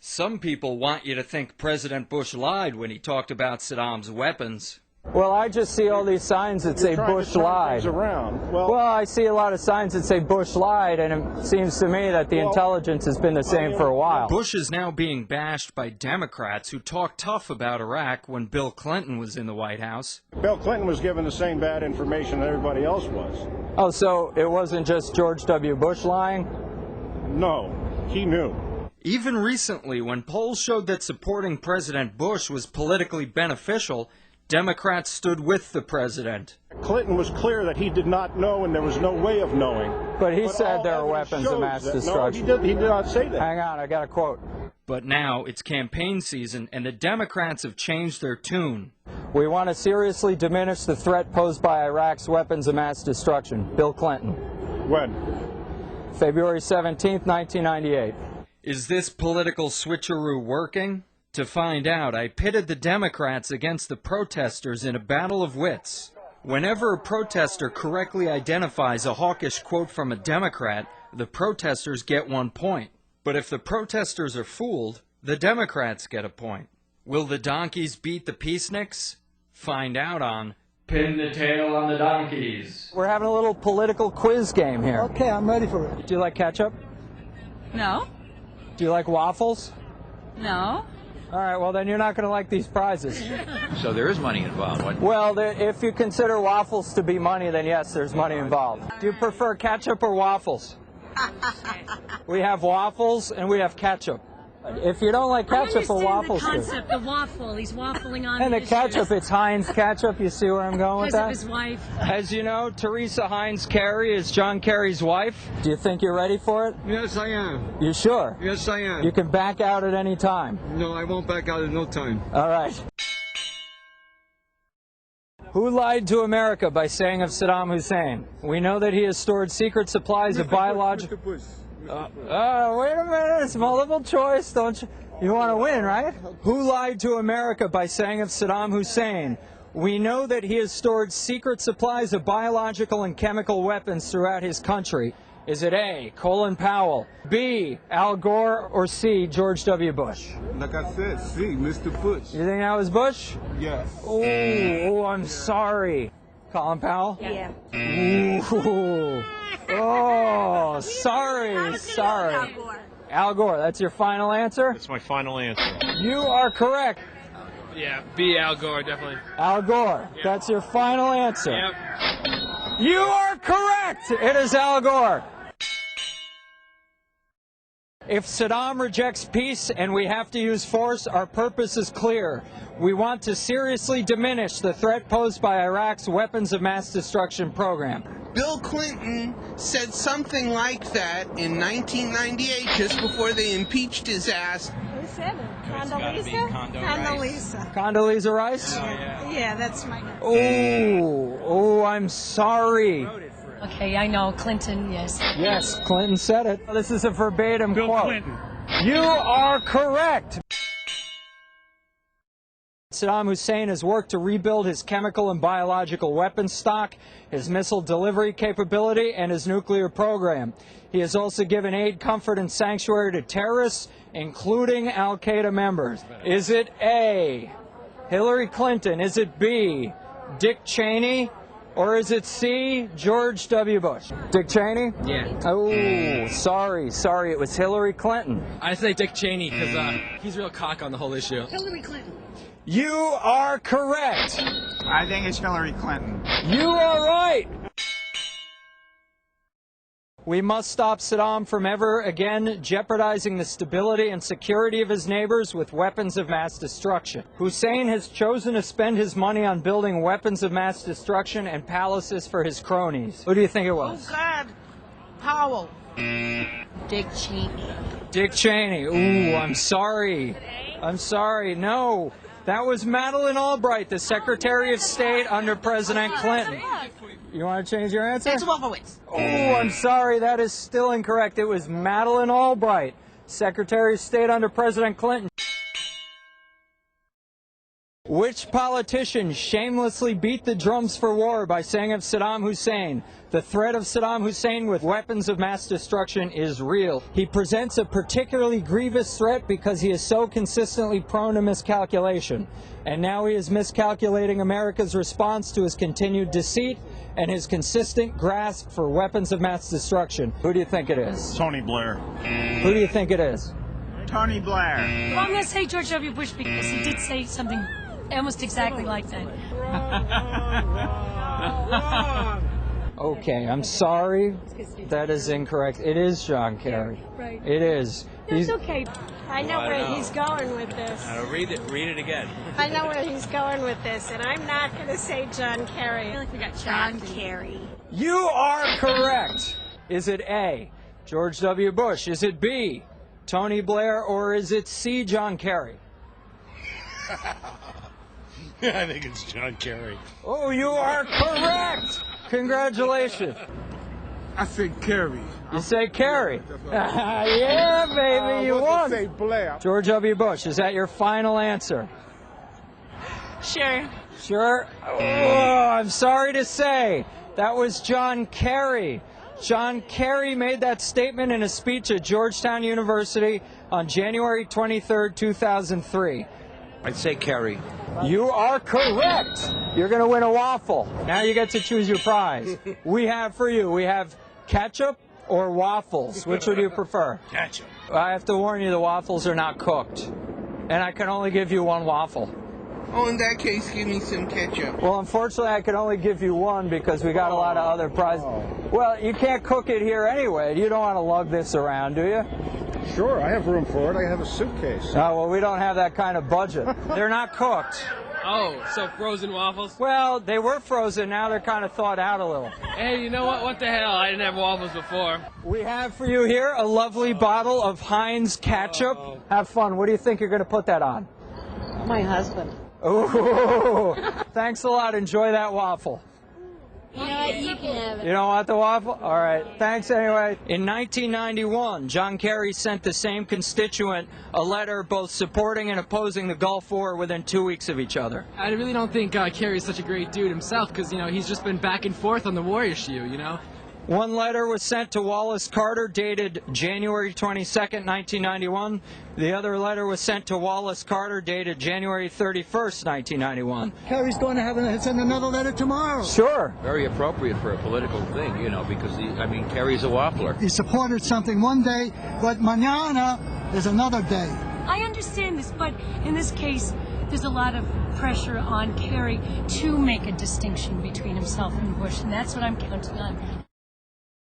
Some people want you to think President Bush lied when he talked about Saddam's weapons. Well, I just see all these signs that say Bush lied. Well, I see a lot of signs that say Bush lied, and it seems to me that the intelligence has been the same for a while. Bush is now being bashed by Democrats who talked tough about Iraq when Bill Clinton was in the White House. Bill Clinton was given the same bad information that everybody else was. Oh, so it wasn't just George W. Bush lying? No, he knew. Even recently, when polls showed that supporting President Bush was politically beneficial, Democrats stood with the president. Clinton was clear that he did not know and there was no way of knowing. But he said there were weapons of mass destruction. No, he did not say that. Hang on, I got a quote. But now it's campaign season and the Democrats have changed their tune. We want to seriously diminish the threat posed by Iraq's weapons of mass destruction. Bill Clinton. When? February 17th, 1998. Is this political switcheroo working? To find out, I pitted the Democrats against the protesters in a battle of wits. Whenever a protester correctly identifies a hawkish quote from a Democrat, the protesters get 1 point. But if the protesters are fooled, the Democrats get a point. Will the donkeys beat the peaceniks? Find out on Pin the Tail on the Donkeys. We're having a little political quiz game here. Okay, I'm ready for it. Do you like ketchup? No. Do you like waffles? No. All right, well, then you're not going to like these prizes. So there is money involved. What? Well, if you consider waffles to be money, then yes, there's money involved. Do you prefer ketchup or waffles? We have waffles and we have ketchup. If you don't like ketchup, a waffle's good. I understand the concept, the waffle. He's waffling on and the issues. ketchup, it's Heinz ketchup. You see where I'm going with that? Because of his wife. As you know, Teresa Heinz Kerry is John Kerry's wife. Do you think you're ready for it? Yes, I am. You sure? Yes, I am. You can back out at any time. No, I won't back out at no time. All right. Who lied to America by saying of Saddam Hussein? We know that he has stored secret supplies of biological... wait a minute, it's multiple choice, don't you? You want to win, right? Who lied to America by saying of Saddam Hussein? We know that he has stored secret supplies of biological and chemical weapons throughout his country. Is it A, Colin Powell, B, Al Gore, or C, George W. Bush? Like I said, C, Mr. Bush. You think that was Bush? Yes. Oh, I'm sorry. Colin Powell? Yeah. Ooh. Oh, sorry. Al Gore, that's your final answer? That's my final answer. You are correct. Yeah, B, Al Gore, definitely. Al Gore, Yep. that's your final answer. Yep. You are correct. It is Al Gore. If Saddam rejects peace and we have to use force, our purpose is clear. We want to seriously diminish the threat posed by Iraq's weapons of mass destruction program. Bill Clinton said something like that in 1998, just before they impeached his ass. Who said it? Condoleezza? Condoleezza Rice? Yeah, that's my name. Oh, I'm sorry. Okay, I know. Clinton, yes. Yes, Clinton said it. This is a verbatim Bill quote. Clinton. You are correct. Saddam Hussein has worked to rebuild his chemical and biological weapons stock, his missile delivery capability, and his nuclear program. He has also given aid, comfort, and sanctuary to terrorists, including al-Qaeda members. Is it A, Hillary Clinton? Is it B, Dick Cheney? Or is it C, George W. Bush? Dick Cheney? Yeah. Oh, sorry, it was Hillary Clinton. I say Dick Cheney because he's real cock on the whole issue. Hillary Clinton. You are correct. I think it's Hillary Clinton. You are right. We must stop Saddam from ever again jeopardizing the stability and security of his neighbors with weapons of mass destruction. Hussein has chosen to spend his money on building weapons of mass destruction and palaces for his cronies. Who do you think it was? Oh, God. Powell. Dick Cheney. Dick Cheney. Ooh, I'm sorry. No. That was Madeleine Albright, the Secretary of State under President Clinton. You want to change your answer? That's Wolfowitz. Oh, I'm sorry. That is still incorrect. It was Madeleine Albright, Secretary of State under President Clinton. Which politician shamelessly beat the drums for war by saying of Saddam Hussein, the threat of Saddam Hussein with weapons of mass destruction is real. He presents a particularly grievous threat because he is so consistently prone to miscalculation. And now he is miscalculating America's response to his continued deceit and his consistent grasp for weapons of mass destruction. Who do you think it is? Tony Blair. Who do you think it is? Tony Blair. Well, I'm going to say George W. Bush because he did say something almost exactly like that. Okay, I'm sorry. That is incorrect. It is John Kerry. Right. It is. It's okay. I know where he's going with this. Read it again. I know where he's going with this, and I'm not going to say John Kerry. I feel like we got John Kerry. You are correct. Is it A, George W. Bush? Is it B, Tony Blair? Or is it C, John Kerry? I think it's John Kerry. Oh, you are correct. Congratulations. I say Kerry. You say Kerry. Yeah, baby, you won. Say Blair. George W. Bush, is that your final answer? Sure. Sure. Oh, I'm sorry to say, that was John Kerry. John Kerry made that statement in a speech at Georgetown University on January 23rd, 2003. I'd say Kerry. You are correct. You're going to win a waffle. Now you get to choose your prize. We have for you, we have ketchup or waffles. Which would you prefer? Ketchup. I have to warn you, the waffles are not cooked. And I can only give you one waffle. Oh, in that case, give me some ketchup. Well, unfortunately, I can only give you one because we got a lot of other prizes. Well, you can't cook it here anyway. You don't want to lug this around, do you? Sure, I have room for it. I have a suitcase. Oh, well, we don't have that kind of budget. They're not cooked. Oh, so frozen waffles? Well, they were frozen. Now they're kind of thawed out a little. Hey, you know what? What the hell? I didn't have waffles before. We have for you here a lovely bottle of Heinz ketchup. Have fun. What do you think you're going to put that on? My husband. Ooh, thanks a lot. Enjoy that waffle. You know what? You can have it. You don't want the waffle? All right. Thanks anyway. In 1991, John Kerry sent the same constituent a letter both supporting and opposing the Gulf War within 2 weeks of each other. I really don't think Kerry's such a great dude himself because, he's just been back and forth on the war issue, One letter was sent to Wallace Carter dated January 22nd, 1991. The other letter was sent to Wallace Carter dated January 31st, 1991. Kerry's going to send another letter tomorrow. Sure. Very appropriate for a political thing, because Kerry's a waffler. He supported something one day, but mañana is another day. I understand this, but in this case, there's a lot of pressure on Kerry to make a distinction between himself and Bush, and that's what I'm counting on.